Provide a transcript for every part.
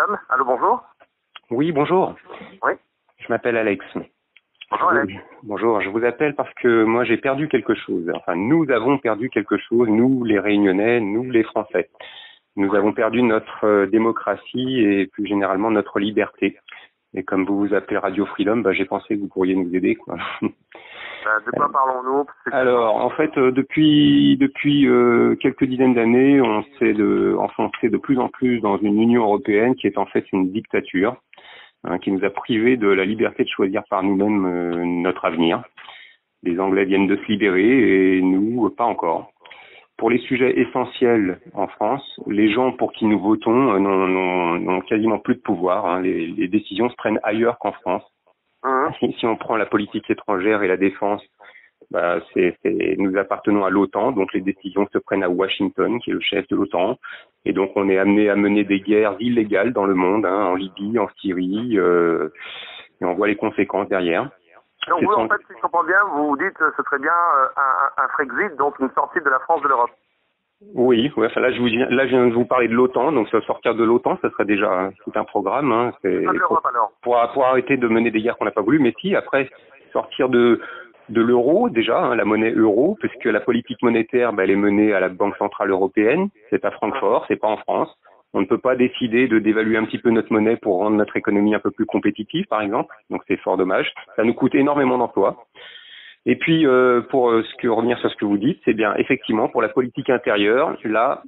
Freedom. Allô, bonjour. Oui, bonjour. Oui. Je m'appelle Alex. Bonjour, Alex. Bonjour, je vous appelle parce que moi j'ai perdu quelque chose. Enfin, nous avons perdu quelque chose, nous les Réunionnais, nous les Français. Nous avons perdu notre démocratie et plus généralement notre liberté. Et comme vous vous appelez Radio Freedom, j'ai pensé que vous pourriez nous aider, quoi. De quoi parlons-nous? Alors, en fait, depuis quelques dizaines d'années, on s'est enfoncé de plus en plus dans une Union européenne qui est en fait une dictature, qui nous a privés de la liberté de choisir par nous-mêmes notre avenir. Les Anglais viennent de se libérer et nous, pas encore. Pour les sujets essentiels en France, les gens pour qui nous votons n'ont quasiment plus de pouvoir. Les décisions se prennent ailleurs qu'en France. Si on prend la politique étrangère et la défense, nous appartenons à l'OTAN, donc les décisions se prennent à Washington, qui est le chef de l'OTAN, et donc on est amené à mener des guerres illégales dans le monde, en Libye, en Syrie, et on voit les conséquences derrière. Donc vous, en fait, si je comprends bien, vous dites que ce serait bien un Frexit, donc une sortie de la France de l'Europe. Oui, enfin là je viens de vous parler de l'OTAN, donc sortir de l'OTAN, ça serait déjà tout un programme. Pas de l'Europe alors. Pour arrêter de mener des guerres qu'on n'a pas voulu, mais si après sortir de l'euro déjà, la monnaie euro, puisque la politique monétaire, elle est menée à la Banque Centrale Européenne, c'est à Francfort, c'est pas en France. On ne peut pas décider de dévaluer un petit peu notre monnaie pour rendre notre économie un peu plus compétitive, par exemple. Donc c'est fort dommage. Ça nous coûte énormément d'emplois. Et puis pour revenir sur ce que vous dites, c'est bien effectivement pour la politique intérieure, là,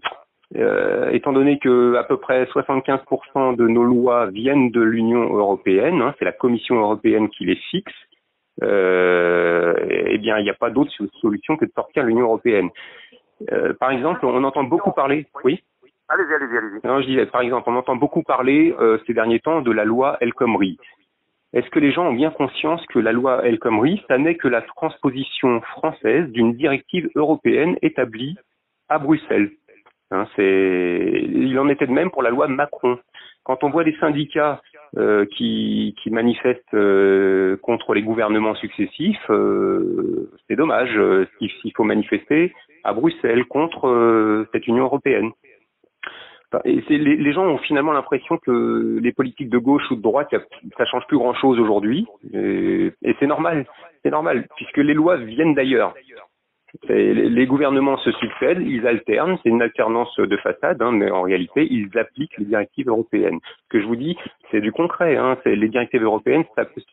étant donné que à peu près 75% de nos lois viennent de l'Union européenne, c'est la Commission européenne qui les fixe. Eh bien, il n'y a pas d'autre solution que de sortir de l'Union européenne. Par exemple, on entend beaucoup parler. Oui. Allez-y. Non, je disais, par exemple, on entend beaucoup parler ces derniers temps de la loi El Khomri. Est-ce que les gens ont bien conscience que la loi El Khomri, ça n'est que la transposition française d'une directive européenne établie à Bruxelles? Il en était de même pour la loi Macron. Quand on voit des syndicats qui manifestent contre les gouvernements successifs, c'est dommage. Il faut manifester à Bruxelles contre cette Union européenne. Et les gens ont finalement l'impression que les politiques de gauche ou de droite, ça change plus grand-chose aujourd'hui. Et c'est normal, puisque les lois viennent d'ailleurs. Les gouvernements se succèdent, ils alternent, c'est une alternance de façade, mais en réalité, ils appliquent les directives européennes. Ce que je vous dis, c'est du concret. Les directives européennes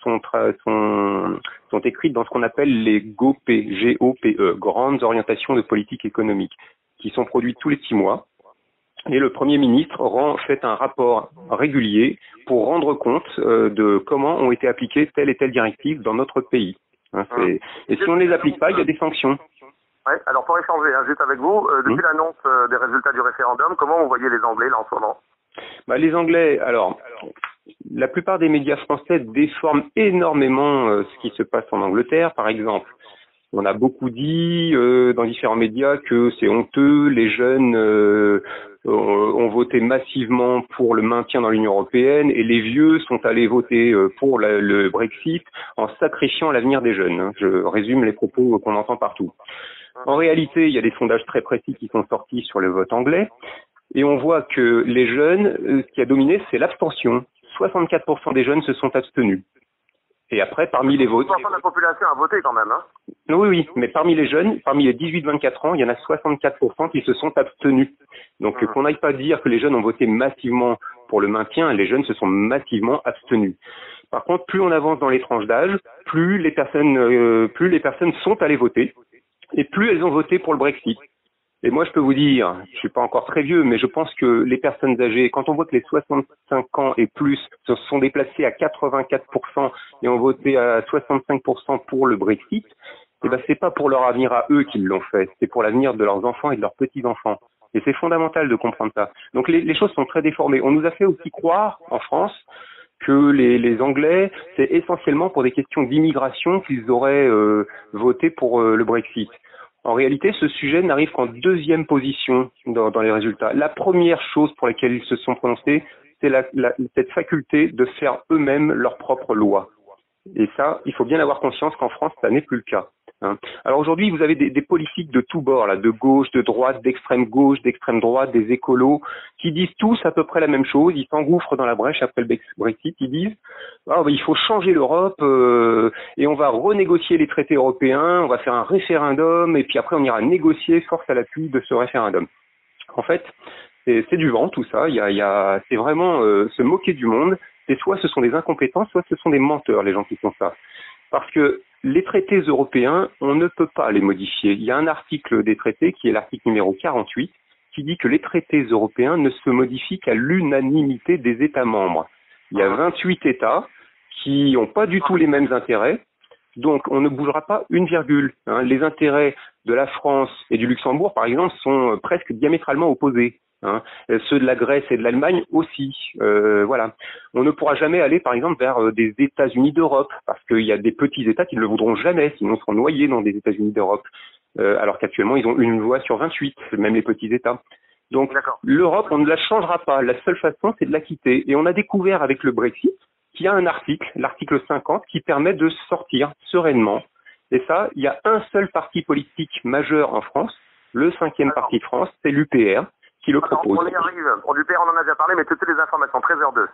sont écrites dans ce qu'on appelle les GOPE, G-O-P-E, Grandes Orientations de Politique Économique, qui sont produites tous les 6 mois. Et le Premier ministre fait un rapport régulier pour rendre compte de comment ont été appliquées telle et telle directive dans notre pays. Et si on ne les applique pas, il y a des sanctions. Ouais, alors pour échanger juste avec vous, depuis l'annonce des résultats du référendum, comment vous voyez les Anglais là en ce moment? Les Anglais, alors, la plupart des médias français déforment énormément ce qui se passe en Angleterre, par exemple. On a beaucoup dit dans différents médias que c'est honteux, les jeunes ont voté massivement pour le maintien dans l'Union européenne et les vieux sont allés voter pour le Brexit en sacrifiant l'avenir des jeunes. Je résume les propos qu'on entend partout. En réalité, il y a des sondages très précis qui sont sortis sur le vote anglais et on voit que les jeunes, ce qui a dominé, c'est l'abstention. 64% des jeunes se sont abstenus. Et après, parmi les votes... 60% de la population a voté quand même, Oui, mais parmi les jeunes, parmi les 18-24 ans, il y en a 64% qui se sont abstenus. Donc qu'on n'aille pas dire que les jeunes ont voté massivement pour le maintien, les jeunes se sont massivement abstenus. Par contre, plus on avance dans les tranches d'âge, plus les personnes sont allées voter, et plus elles ont voté pour le Brexit. Et moi, je peux vous dire, je suis pas encore très vieux, mais je pense que les personnes âgées, quand on voit que les 65 ans et plus se sont déplacés à 84% et ont voté à 65% pour le Brexit, c'est pas pour leur avenir à eux qu'ils l'ont fait, c'est pour l'avenir de leurs enfants et de leurs petits-enfants. Et c'est fondamental de comprendre ça. Donc les choses sont très déformées. On nous a fait aussi croire, en France, que les Anglais, c'est essentiellement pour des questions d'immigration qu'ils auraient voté pour le Brexit. En réalité, ce sujet n'arrive qu'en deuxième position dans les résultats. La première chose pour laquelle ils se sont prononcés, c'est cette faculté de faire eux-mêmes leurs propres lois. Et ça, il faut bien avoir conscience qu'en France, ça n'est plus le cas. Hein. Alors aujourd'hui, vous avez des politiques de tous bords, là, de gauche, de droite, d'extrême gauche, d'extrême droite, des écolos, qui disent tous à peu près la même chose. Ils s'engouffrent dans la brèche après le Brexit. Ils disent il faut changer l'Europe et on va renégocier les traités européens, on va faire un référendum et puis après on ira négocier force à l'appui de ce référendum. En fait, c'est du vent tout ça. C'est vraiment se moquer du monde. Et soit ce sont des incompétents, soit ce sont des menteurs les gens qui font ça. Parce que les traités européens, on ne peut pas les modifier. Il y a un article des traités qui est l'article numéro 48 qui dit que les traités européens ne se modifient qu'à l'unanimité des États membres. Il y a 28 États qui n'ont pas du tout les mêmes intérêts, donc on ne bougera pas une virgule. Hein. Les intérêts de la France et du Luxembourg, par exemple, sont presque diamétralement opposés. Hein. Ceux de la Grèce et de l'Allemagne aussi. Voilà. On ne pourra jamais aller, par exemple, vers des États-Unis d'Europe, parce qu'il y a des petits États qui ne le voudront jamais, sinon ils seront noyés dans des États-Unis d'Europe. Alors qu'actuellement, ils ont une voix sur 28, même les petits États. Donc, l'Europe, on ne la changera pas. La seule façon, c'est de la quitter. Et on a découvert avec le Brexit qu'il y a un article, l'article 50, qui permet de sortir sereinement. Et ça, il y a un seul parti politique majeur en France, le 5e parti de France, c'est l'UPR, qui le propose. On y arrive. Pour l'UPR, on en a déjà parlé, mais toutes les informations, 13h02.